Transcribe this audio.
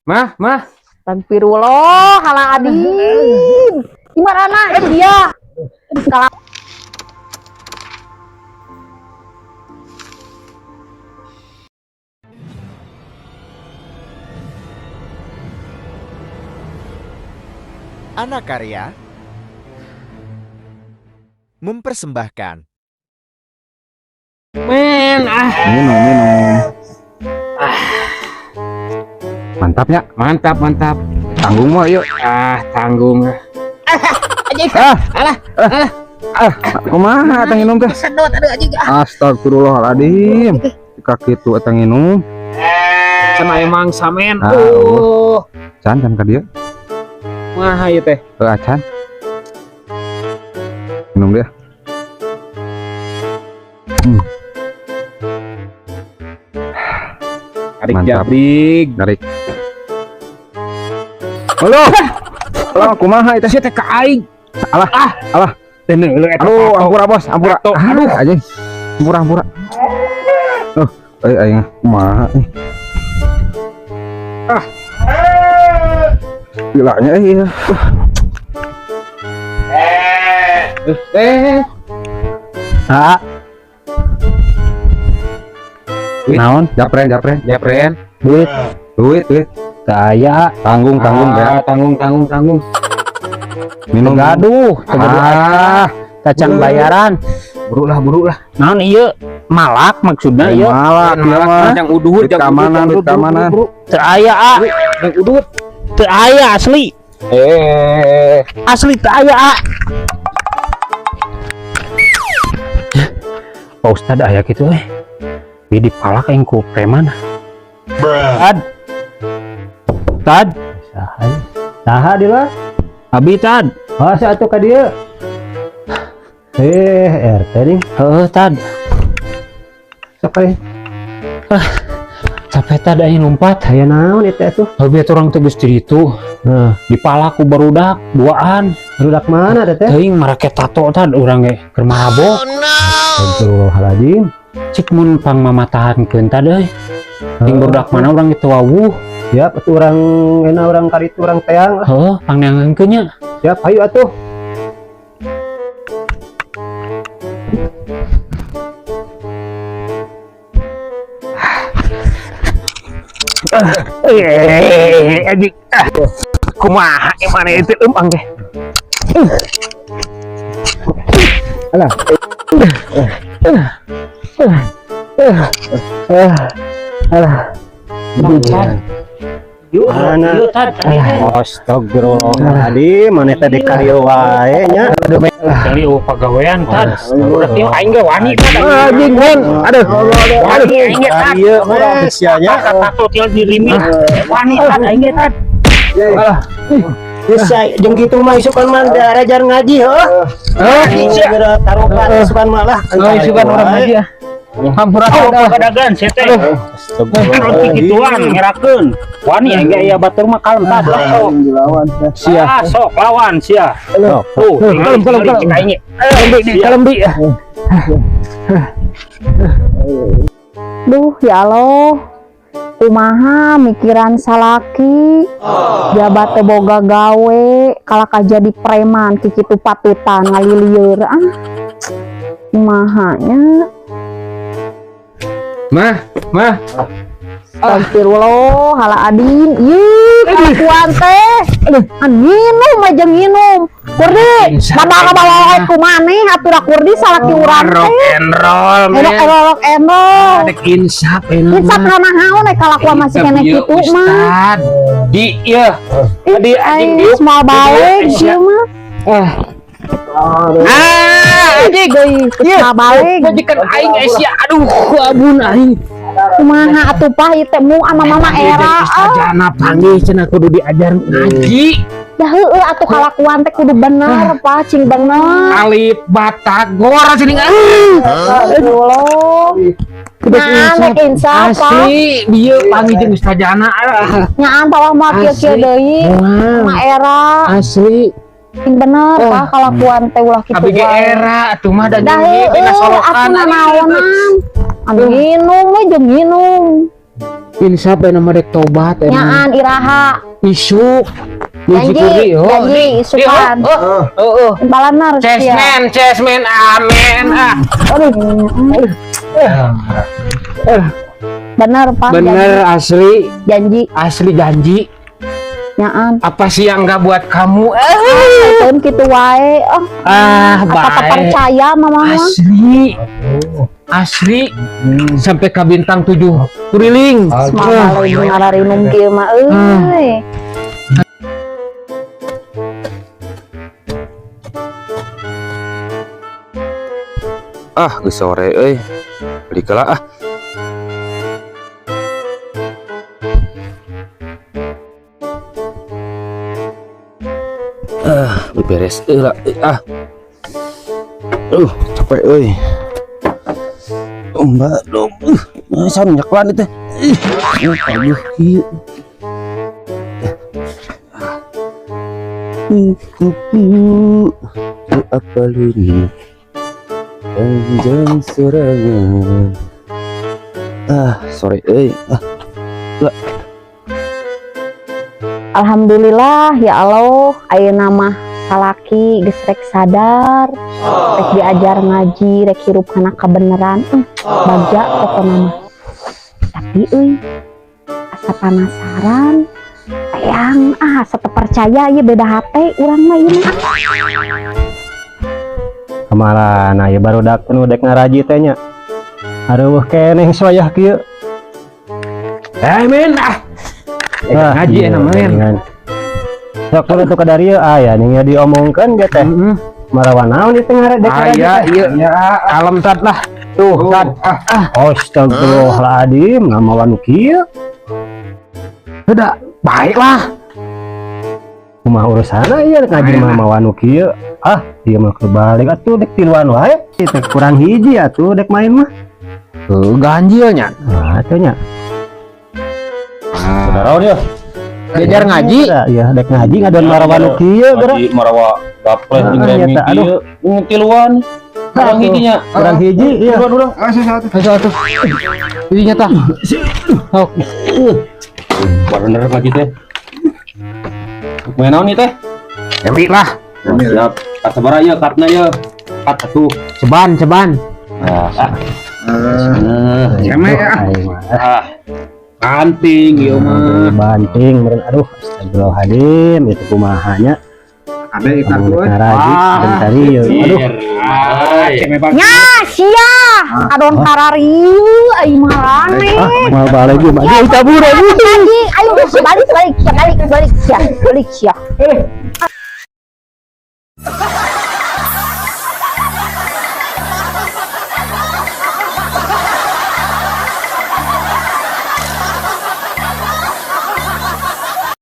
Mah. Astagfirullahaladzim. Gimana dia? Kalau Anak Karya mempersembahkan minum. Mantap. Tanggung mau yuk. Tanggung. Kumaha atang minum teh? sedot ada aja. Astagfirullahaladzim. Kaki itu atang minum. Cenah emang samen. Can ka dia. Kumaha ieu teh? Can. Minum dia. Arik Mantap. jabrik. Garik. Halo. Halo, kumaha itu? Teh ka aing. Alah. Teh neuleuk eta. Aduh, ampura bos, ampura. Aduh. Aja. Ampura. Aing kumaha nih? Gilanya iya. Naon? Japren. Duit. Saya tanggung ya. Tanggung. Minum Gaduh, kacang bayaran. Buru lah. Naon ieu? Malak maksudnya ieu. Malak ya mah. Yang uduhut, Duit keamanan. Teu aya Yang uduhut. teu aya asli. Asli teu aya. Pak Ustad aya kitu Di palak aing ku preman. Tad. Saha di lah? Abi Tad. Masa atuh ka dieu? RT nih. Heeh, Tad. Sampai capek Tad aing lompat. Aya naon eta atuh? Abi orang teh geus di ditu. Nah, dipala ku barudak duaan. Barudak mana da teh? Teuing marake tato Tad urang ge keur mabok. Astagfirullahaladzim. Cik mun pang mamatahankeun Tad euy. Ting barudak mana urang itu wawuh. Siap atuh urang enak urang karitu urang teang. Heeh, pang neangeunkeun nya. Siap, hayu atuh. Anjing. Kumaha emane itu empang teh. Alah. Yuk Tad. Astagfirullahaladzim, mana tadi karyo wae nya. Kali pagawean Tad. Berarti aing ge wani Tad. Anjing mon. Aduh. Wani aing ge Tad. Ieu urang usianya. Tato til di limit. Wani Tad aing ge Tad. Bisa jeung kitu mah isukan mah ajar ngaji heuh. Segera taruhan isukan mah lah. Isukan urang ngaji ya. Hampura kadagan saya teh. Roti kituan ngerakeun. Wani aing ge aya batur mah kalem Tad. Sia. Sok lawan sia. Tuh, kalem. Kalem di. Duh ya Allah. Kumaha mikiran salaki jabat teu boga gawe kalaka jadi preman kikitu patutan ngalilieur kumahanya Mah. Astagfirullahaladzim. Kelakuan teh nginum aja nginum kurdi padahal bawa ku maneh hatur kurdi salaki urang teh rock and roll Adek insap karena naon kelakuan masih kena kitu mah di ieu di semua balik ieu mah anjing semua balik jikan aing sia aduh abun aing kumaha atuh pah ieu teh mu ama mama era sajana panggih cenah kudu diajar ngaji dah heueuh atuh kalakuan teh kudu bener pa cing bener alif batagor cenah astagfirullah Nah, insaf asli dieu panggih jeung sajana nyaan tawah mah kieu-kieu deui sama era asli cing bener pa kalakuan teh ulah kitu abi ge era atuh mah da nyanyi pina solokan atuh naonan anu nginum we jeung nginum Ini siapa yang nama dek tobat emang? Nyaan iraha. Isuk. Janji, janji isukan. Balanar sia. Cesmen, amin. Bener Pak. Bener asli janji. Nyaan. Apa sih yang nggak buat kamu? Tahun gitu wae. Apa percaya mama? Asli. Sampai ke bintang 7 kuriling. Semangat lagi ngararinum kieu mah euy. Geus sore euy. Beli kala ah. Beres lah. Capek euy. Mbak dong. Masa nyaklan itu. Aduh kieu. Apa lagi? Panjang serangan. Sorry euy. Alhamdulillah ya Allah, ayeuna mah salaki geus rek sadar, rek diajar ngaji, rek hirup kana kebenaran, bagja pokona mah. Tapi euy, asa penasaran, hayang asa teu percaya ieu beda hate urang mah ieu mah. Kemaran aya barudak nu dek ngaraji teh nya. Aduh keneh soyah kieu. Men ngaji enak men. Sok kudu tuh kadari aya ning diomongkeun ge teh. Marawan naon di tengah dek ngaraji. Iya. Alam tat lah. Tuh, tat. Astagfirullahaladzim, ngamawan kieu. Udah, baiklah. Kumaha urusana ieu ngaji mah mawan kieu. Ieu mah kebalik atuh dek tiluan wae. Teh kurang hiji atuh dek main mah. Ganjilnya. Atuh nya. Saudara dia. Diajar ngaji. Iya, dek ngaji ngadon marawan kieu geura. Ngaji marawa dapet jeung remi kieu. Tiluan. Kurang hijinya. Kurang hiji iya. Urang. Satu. Ini nyata. Bener ngaji teh. Main naon ieu teh? Remi lah. Siap. Kat sabaraha ieu kartna ieu? Kat atuh. Ceban. Jeme Banting ieu mah. banting meureun aduh astagfirullahaladzim itu kumahanya. Ada ikan tuh. Ngaraji bentar ieu. Aduh. Nya sia, adon karariu ai marane. Mau balik ge mah. Cabur aja. Ayo balik sia.